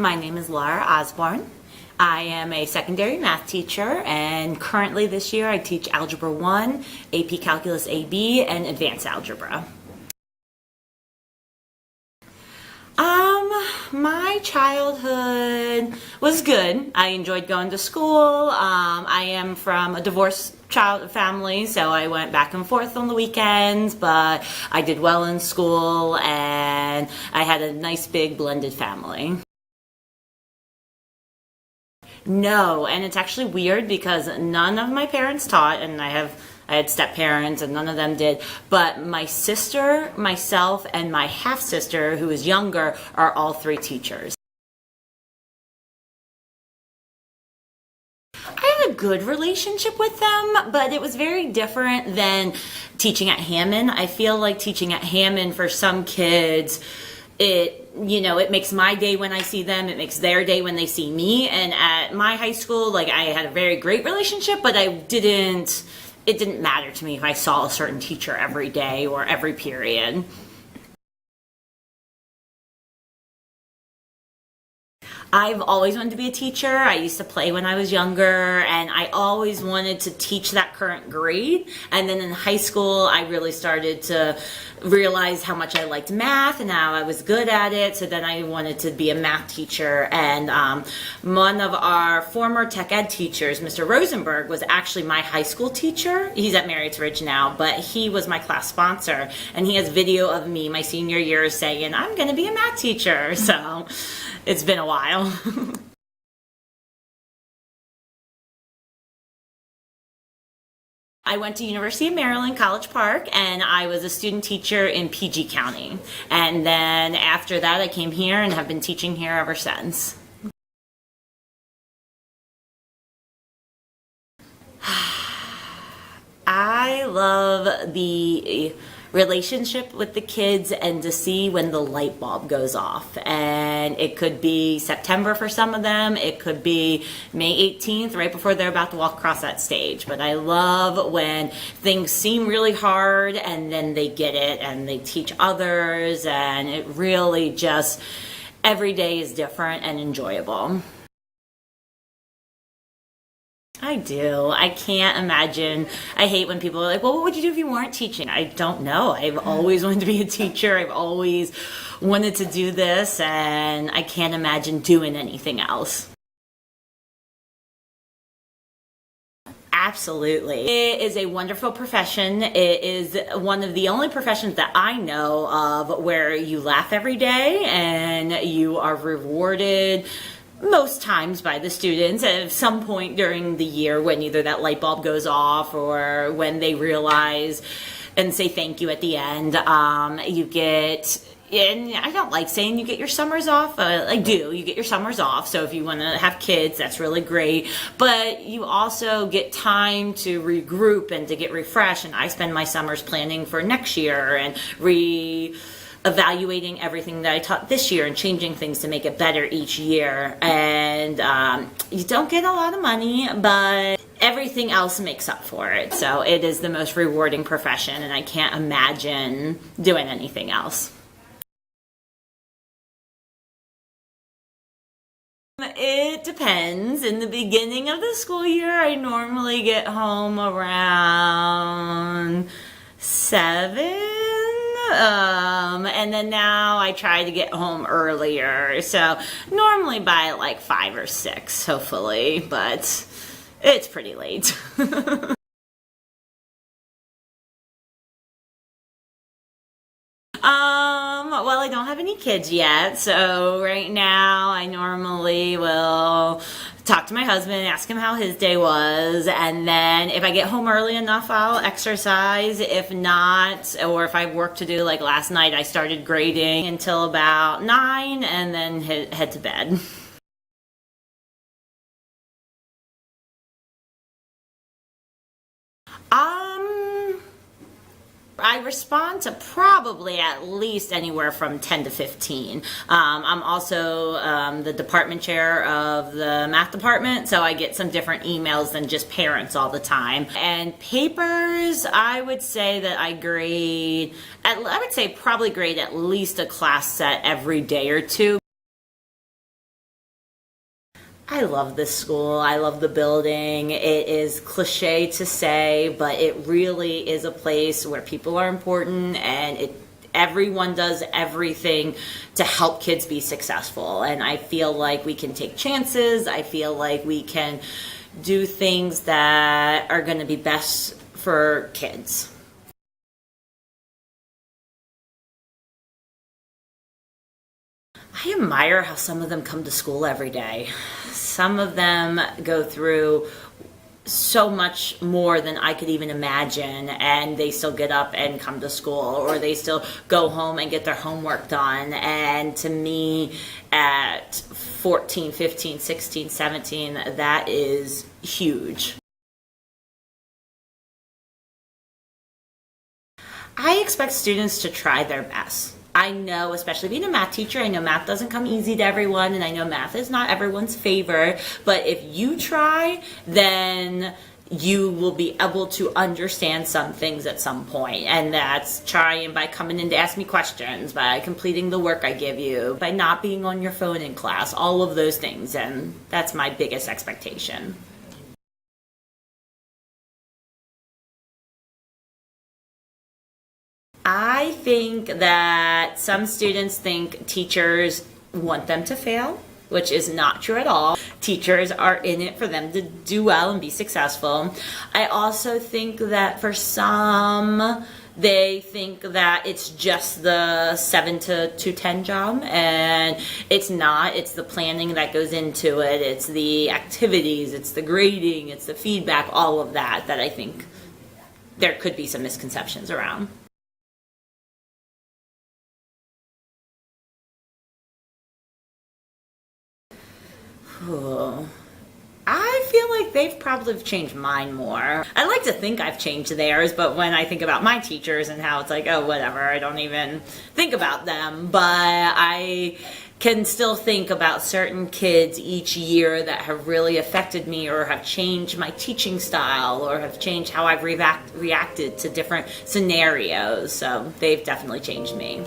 My name is Laura Osborne. I am a secondary math teacher, and currently this year I teach Algebra 1, AP Calculus AB, and Advanced Algebra. My childhood was good. I enjoyed going to school. I am from a divorced family, so I went back and forth on the weekends, but I did well in school, and I had a nice big blended family. No, and it's actually weird because none of my parents taught, and I had step parents and none of them did, but my sister, myself, and my half-sister, who is younger, are all three teachers. I had a good relationship with them, but it was very different than teaching at Hammond. I feel like teaching at Hammond for some kids, it makes my day when I see them, it makes their day when they see me. And at my high school, I had a very great relationship, but it didn't matter to me if I saw a certain teacher every day or every period. I've always wanted to be a teacher. I used to play when I was younger, and I always wanted to teach that current grade. And then in high school, I really started to realize how much I liked math and how I was good at it. So then I wanted to be a math teacher. And one of our former tech ed teachers, Mr. Rosenberg, was actually my high school teacher. He's at Marriotts Ridge now, but he was my class sponsor. And he has video of me my senior year saying, I'm going to be a math teacher. So it's been a while. I went to University of Maryland, College Park, and I was a student teacher in PG County. And then after that, I came here and have been teaching here ever since. I love the relationship with the kids and to see when the light bulb goes off. And it could be September for some of them. It could be May 18th, right before they're about to walk across that stage. But I love when things seem really hard and then they get it and they teach others, and it really just, every day is different and enjoyable. I do. I can't imagine. I hate when people are like, well, what would you do if you weren't teaching? I don't know. I've always wanted to be a teacher. I've always wanted to do this, and I can't imagine doing anything else. Absolutely. It is a wonderful profession. It is one of the only professions that I know of where you laugh every day and you are rewarded most times by the students at some point during the year when either that light bulb goes off or when they realize and say thank you at the end. You get, and I don't like saying you get your summers off. You get your summers off. So if you want to have kids, that's really great. But you also get time to regroup and to get refreshed. And I spend my summers planning for next year and evaluating everything that I taught this year and changing things to make it better each year. And you don't get a lot of money, but everything else makes up for it. So it is the most rewarding profession, and I can't imagine doing anything else. It depends. In the beginning of the school year, I normally get home around 7. And then now I try to get home earlier. So normally by 5 or 6, hopefully, but it's pretty late. Well, I don't have any kids yet, so right now I normally will talk to my husband, ask him how his day was, and then if I get home early enough, I'll exercise. If not, or if I have work to do, like last night, I started grading until about 9 and then head to bed. I respond to probably at least anywhere from 10 to 15. I'm also the department chair of the math department, so I get some different emails than just parents all the time. And papers, I would say that I would say probably grade at least a class set every day or two. I love this school. I love the building. It is cliche to say, but it really is a place where people are important, and everyone does everything to help kids be successful. And I feel like we can take chances. I feel like we can do things that are going to be best for kids. I admire how some of them come to school every day. Some of them go through so much more than I could even imagine, and they still get up and come to school, or they still go home and get their homework done. And to me, at 14, 15, 16, 17, that is huge. I expect students to try their best. I know, especially being a math teacher, I know math doesn't come easy to everyone, and I know math is not everyone's favorite, but if you try, then you will be able to understand some things at some point. And that's trying by coming in to ask me questions, by completing the work I give you, by not being on your phone in class, all of those things. And that's my biggest expectation. I think that some students think teachers want them to fail, which is not true at all. Teachers are in it for them to do well and be successful. I also think that for some, they think that it's just the 7 to 10 job, and it's not. It's the planning that goes into it. It's the activities, it's the grading, it's the feedback, all of that I think there could be some misconceptions around. Ooh. I feel like they've probably changed mine more. I like to think I've changed theirs, but when I think about my teachers and how it's like, oh, whatever, I don't even think about them. But I can still think about certain kids each year that have really affected me, or have changed my teaching style, or have changed how I've reacted to different scenarios. So they've definitely changed me.